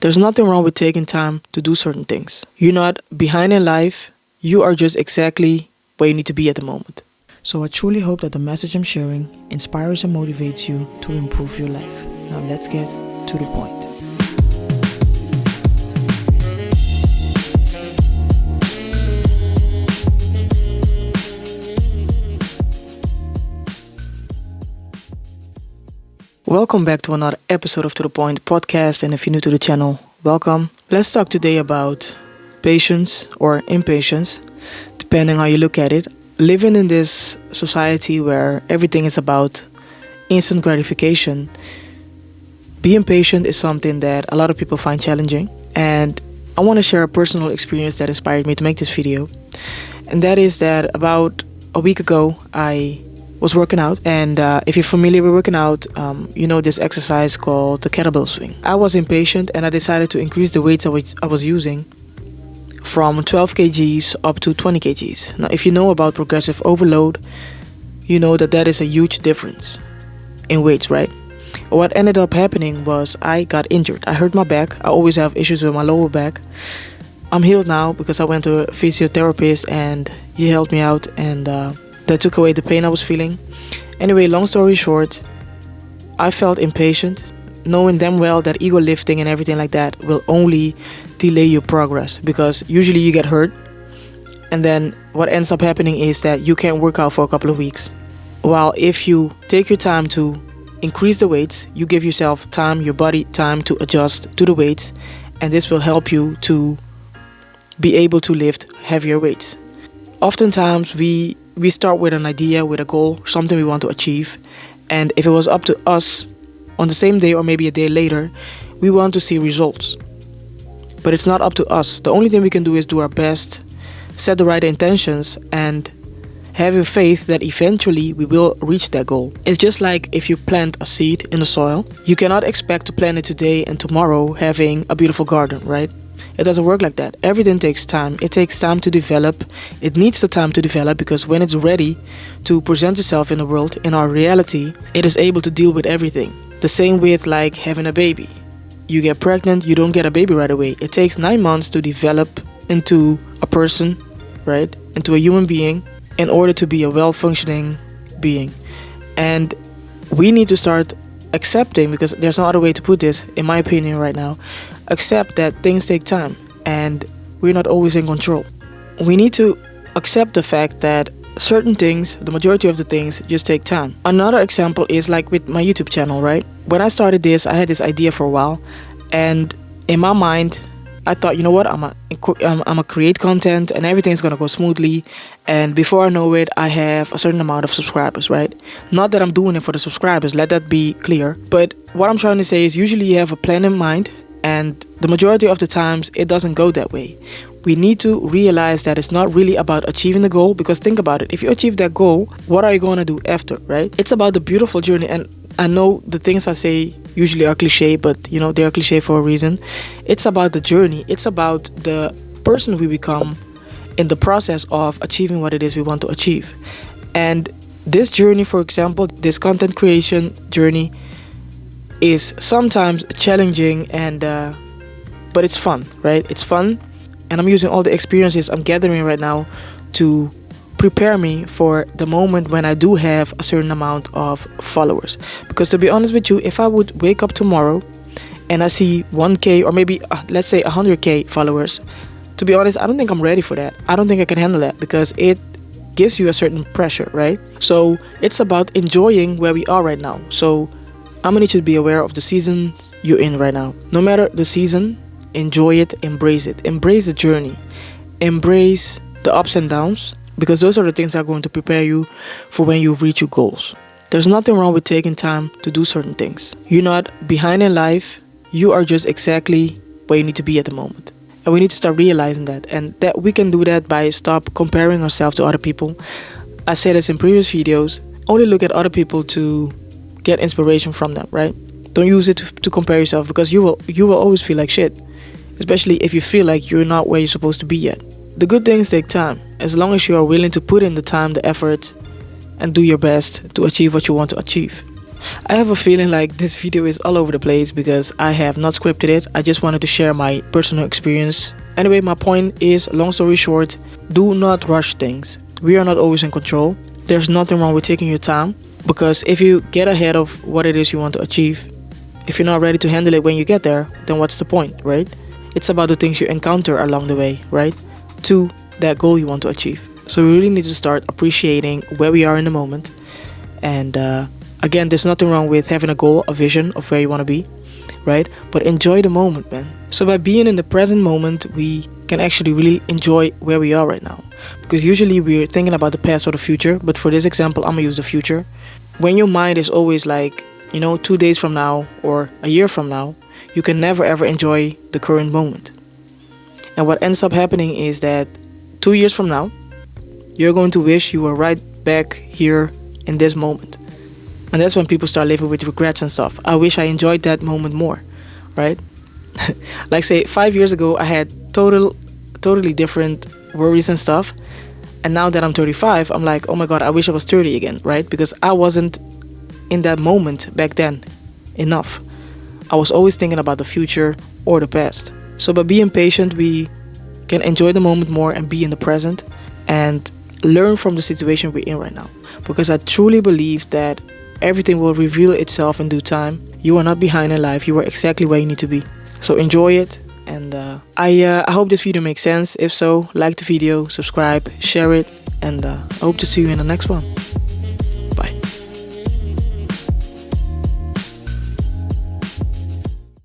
There's nothing wrong with taking time to do certain things. You're not behind in life, you are just exactly where you need to be at the moment. So I truly hope that the message I'm sharing inspires and motivates you to improve your life. Now let's get to the point. Welcome back to another episode of ToDaPointPodcast, and if you're new to the channel, welcome. Let's talk today about patience or impatience, depending how you look at it. Living in this society where everything is about instant gratification, being patient is something that a lot of people find challenging, and I want to share a personal experience that inspired me to make this video. And that is that about a week ago, I was working out, and if you're familiar with working out, you know this exercise called the kettlebell swing. I was impatient and I decided to increase the weights I was using from 12 kgs up to 20 kgs. Now, if you know about progressive overload, you know that is a huge difference in weights, right? What ended up happening was I got injured. I hurt my back. I always have issues with my lower back. I'm healed now because I went to a physiotherapist and he helped me out, and that took away the pain I was feeling. Anyway, long story short, I felt impatient, knowing damn well that ego lifting and everything like that will only delay your progress, because usually you get hurt and then what ends up happening is that you can't work out for a couple of weeks. While if you take your time to increase the weights, you give yourself time, your body time to adjust to the weights, and this will help you to be able to lift heavier weights. Oftentimes we start with an idea, with a goal, something we want to achieve, and if it was up to us on the same day or maybe a day later, we want to see results. But it's not up to us. The only thing we can do is do our best, set the right intentions, and having faith that eventually we will reach that goal. It's just like if you plant a seed in the soil, you cannot expect to plant it today and tomorrow having a beautiful garden, right? It doesn't work like that. Everything takes time. It takes time to develop. It needs the time to develop, because when it's ready to present itself in the world, in our reality, it is able to deal with everything. The same with like having a baby. You get pregnant, you don't get a baby right away. It takes 9 months to develop into a person, right? Into a human being, in order to be a well-functioning being. And we need to start accepting, because there's no other way to put this, in my opinion right now, accept that things take time and we're not always in control. We need to accept the fact that certain things, the majority of the things, just take time. Another example is like with my YouTube channel, right? When I started this, I had this idea for a while, and in my mind I thought, you know what, I'm a create content and everything's gonna go smoothly, and before I know it, I have a certain amount of subscribers, right? Not that I'm doing it for the subscribers, let that be clear, but what I'm trying to say is usually you have a plan in mind, and the majority of the times it doesn't go that way. We need to realize that it's not really about achieving the goal, because think about it, if you achieve that goal, what are you going to do after, right? It's about the beautiful journey. And I know the things I say usually are cliche, but you know, they are cliche for a reason. It's about the journey. It's about the person we become in the process of achieving what it is we want to achieve. And this journey, for example, this content creation journey, is sometimes challenging, and but it's fun, right? It's fun, and I'm using all the experiences I'm gathering right now to prepare me for the moment when I do have a certain amount of followers. Because to be honest with you, if I would wake up tomorrow and I see 1k or maybe let's say 100k followers, to be honest, I don't think I'm ready for that. I don't think I can handle that, because it gives you a certain pressure, right? So it's about enjoying where we are right now. So I'm gonna need you to be aware of the season you're in right now. No matter the season, enjoy it, embrace it. Embrace the journey. Embrace the ups and downs, because those are the things that are going to prepare you for when you reach your goals. There's nothing wrong with taking time to do certain things. You're not behind in life, you are just exactly where you need to be at the moment. And we need to start realizing that, and that we can do that by stop comparing ourselves to other people. I said this in previous videos, only look at other people to get inspiration from them, right? Don't use it to compare yourself, because you will always feel like shit, especially if you feel like you're not where you're supposed to be yet. The good things take time, as long as you are willing to put in the time, the effort, and do your best to achieve what you want to achieve. I have a feeling like this video is all over the place because I have not scripted it. I just wanted to share my personal experience. Anyway, my point is, long story short, do not rush things. We are not always in control. There's nothing wrong with taking your time, because if you get ahead of what it is you want to achieve, if you're not ready to handle it when you get there, then what's the point, right? It's about the things you encounter along the way, right? To that goal you want to achieve. So we really need to start appreciating where we are in the moment. And again, there's nothing wrong with having a goal, a vision of where you want to be, right? But enjoy the moment, man. So by being in the present moment, we can actually really enjoy where we are right now. Because usually we're thinking about the past or the future, but for this example, I'm gonna use the future. When your mind is always like, 2 days from now or a year from now, you can never ever enjoy the current moment. And what ends up happening is that 2 years from now, you're going to wish you were right back here in this moment. And that's when people start living with regrets and stuff. I wish I enjoyed that moment more, right? Like say 5 years ago, I had totally different worries and stuff. And now that I'm 35, I'm like, oh my God, I wish I was 30 again, right? Because I wasn't in that moment back then enough. I was always thinking about the future or the past. So by being patient, we can enjoy the moment more and be in the present and learn from the situation we're in right now. Because I truly believe that everything will reveal itself in due time. You are not behind in life. You are exactly where you need to be. So enjoy it. And I hope this video makes sense. If so, like the video, subscribe, share it. And I hope to see you in the next one.